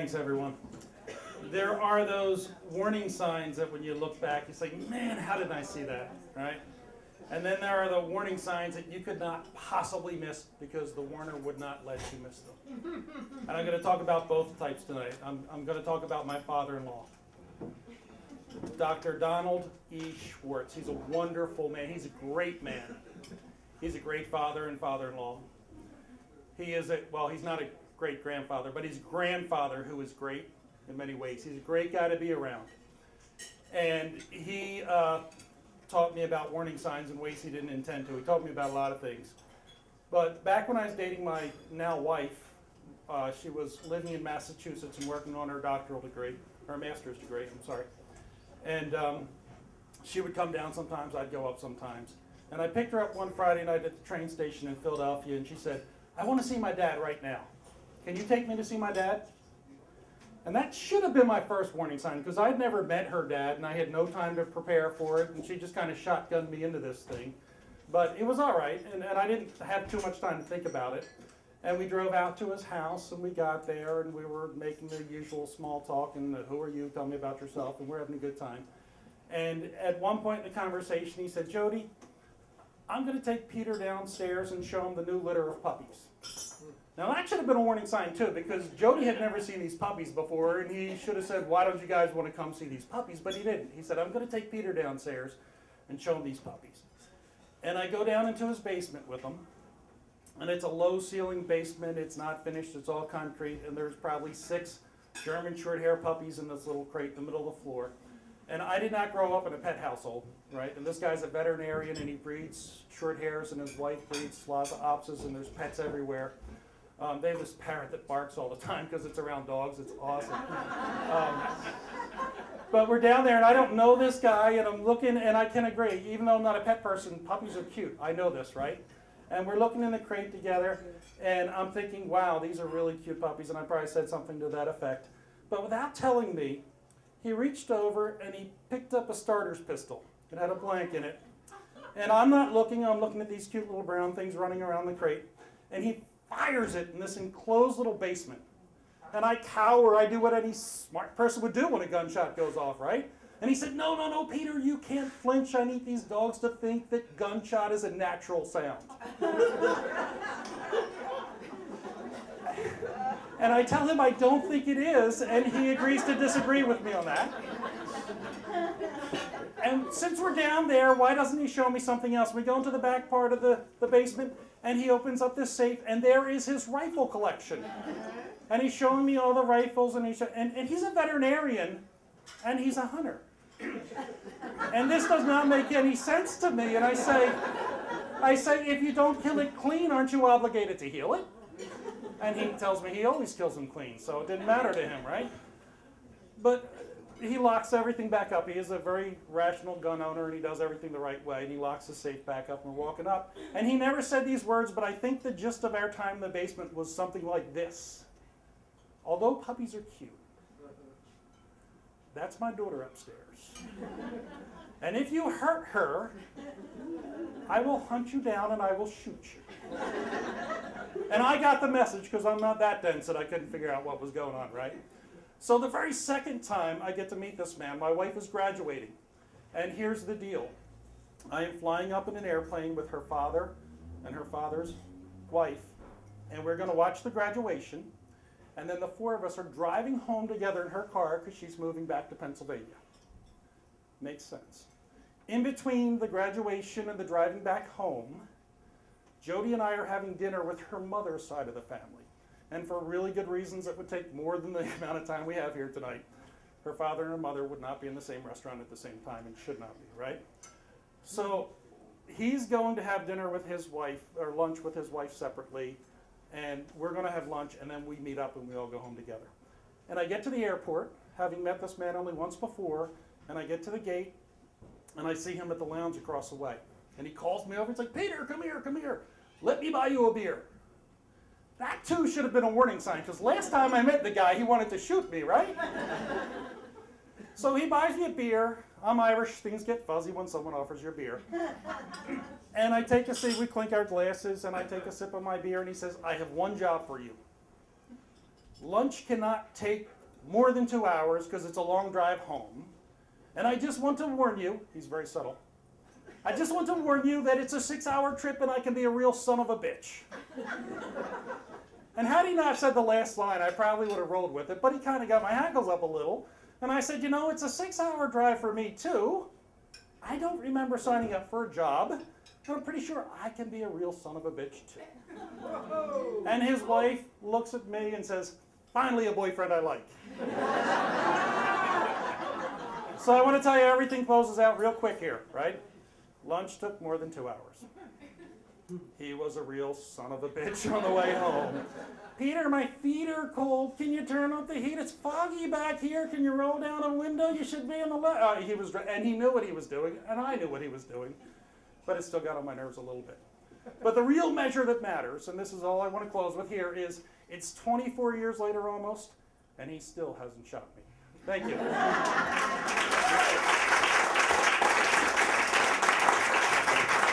Thanks, everyone. There are those warning signs that when you look back, you say, man, how did I see that, right? And then there are the warning signs that you could not possibly miss because the warner would not let you miss them. And I'm going to talk about both types tonight. I'm going to talk about my father-in-law, Dr. Donald E. Schwartz. He's a wonderful man. He's a great man. He's a great father and father-in-law. He's not a great-grandfather, but he's a grandfather who is great in many ways. He's a great guy to be around. And he taught me about warning signs in ways he didn't intend to. He taught me about a lot of things. But back when I was dating my now wife, she was living in Massachusetts and working on her doctoral degree, her master's degree, I'm sorry. And she would come down sometimes, I'd go up sometimes. And I picked her up one Friday night at the train station in Philadelphia, and she said, I want to see my dad right now. Can you take me to see my dad? And that should have been my first warning sign, because I'd never met her dad, and I had no time to prepare for it, and she just kind of shotgunned me into this thing. But it was all right, and I didn't have too much time to think about it. And we drove out to his house, and we got there, and we were making the usual small talk, and who are you, tell me about yourself, and we're having a good time. And at one point in the conversation, he said, Jody, I'm going to take Peter downstairs and show him the new litter of puppies. Now that should have been a warning sign too, because Jody had never seen these puppies before, and he should have said, why don't you guys want to come see these puppies? But he didn't. He said, I'm going to take Peter downstairs and show him these puppies. And I go down into his basement with him, and it's a low-ceiling basement. It's not finished. It's all concrete, and there's probably 6 German short-hair puppies in this little crate in the middle of the floor. And I did not grow up in a pet household, right? And this guy's a veterinarian, and he breeds short hairs, and his wife breeds Lhasa Apsos, and there's pets everywhere. They have this parrot that barks all the time because it's around dogs. It's awesome. But we're down there, and I don't know this guy, and I'm looking, and I can agree. Even though I'm not a pet person, puppies are cute. I know this, right? And we're looking in the crate together, and I'm thinking, wow, these are really cute puppies, and I probably said something to that effect. But without telling me, he reached over and he picked up a starter's pistol. It had a blank in it. And I'm not looking, I'm looking at these cute little brown things running around the crate. And he fires it in this enclosed little basement. And I cower, I do what any smart person would do when a gunshot goes off, right? And he said, no, Peter, you can't flinch. I need these dogs to think that gunshot is a natural sound. And I tell him I don't think it is, and he agrees to disagree with me on that. And since we're down there, why doesn't he show me something else? We go into the back part of the basement, and he opens up this safe, and there is his rifle collection. And he's showing me all the rifles, and he's a veterinarian, and he's a hunter. And this does not make any sense to me, and I say, if you don't kill it clean, aren't you obligated to heal it? And he tells me he always kills them clean, so it didn't matter to him, right? But he locks everything back up. He is a very rational gun owner, and he does everything the right way, and he locks the safe back up, and we're walking up. And he never said these words, but I think the gist of our time in the basement was something like this. Although puppies are cute, that's my daughter upstairs. And if you hurt her, I will hunt you down and I will shoot you. And I got the message because I'm not that dense that I couldn't figure out what was going on, right? So the very second time I get to meet this man, my wife is graduating. And here's the deal. I am flying up in an airplane with her father and her father's wife, and we're going to watch the graduation. And then the 4 of us are driving home together in her car because she's moving back to Pennsylvania. Makes sense. In between the graduation and the driving back home, Jody and I are having dinner with her mother's side of the family. And for really good reasons that would take more than the amount of time we have here tonight. Her father and her mother would not be in the same restaurant at the same time and should not be, right? So he's going to have dinner with his wife, or lunch with his wife separately, and we're going to have lunch, and then we meet up and we all go home together. And I get to the airport, having met this man only once before, and I get to the gate, and I see him at the lounge across the way. And he calls me over, he's like, Peter, come here. Let me buy you a beer. That too should have been a warning sign, because last time I met the guy, he wanted to shoot me, right? So he buys me a beer. I'm Irish, things get fuzzy when someone offers you a beer. And I take a sip, we clink our glasses, and I take a sip of my beer, and he says, I have one job for you. lunch cannot take more than 2 hours because it's a long drive home. And I just want to warn you, he's very subtle, I just want to warn you that it's a 6-hour trip and I can be a real son of a bitch. And had he not said the last line, I probably would have rolled with it, but he kind of got my hackles up a little. And I said, you know, it's a 6-hour drive for me too. I don't remember signing up for a job, and I'm pretty sure I can be a real son of a bitch too. Whoa. And his wife looks at me and says, finally a boyfriend I like. So I want to tell you, everything closes out real quick here, right? Lunch took more than 2 hours. He was a real son of a bitch on the way home. Peter, my feet are cold. Can you turn up the heat? It's foggy back here. Can you roll down a window? You should be on the left. And he knew what he was doing, and I knew what he was doing, but it still got on my nerves a little bit. But the real measure that matters, and this is all I want to close with here, is it's 24 years later almost, and he still hasn't shot me. Thank you.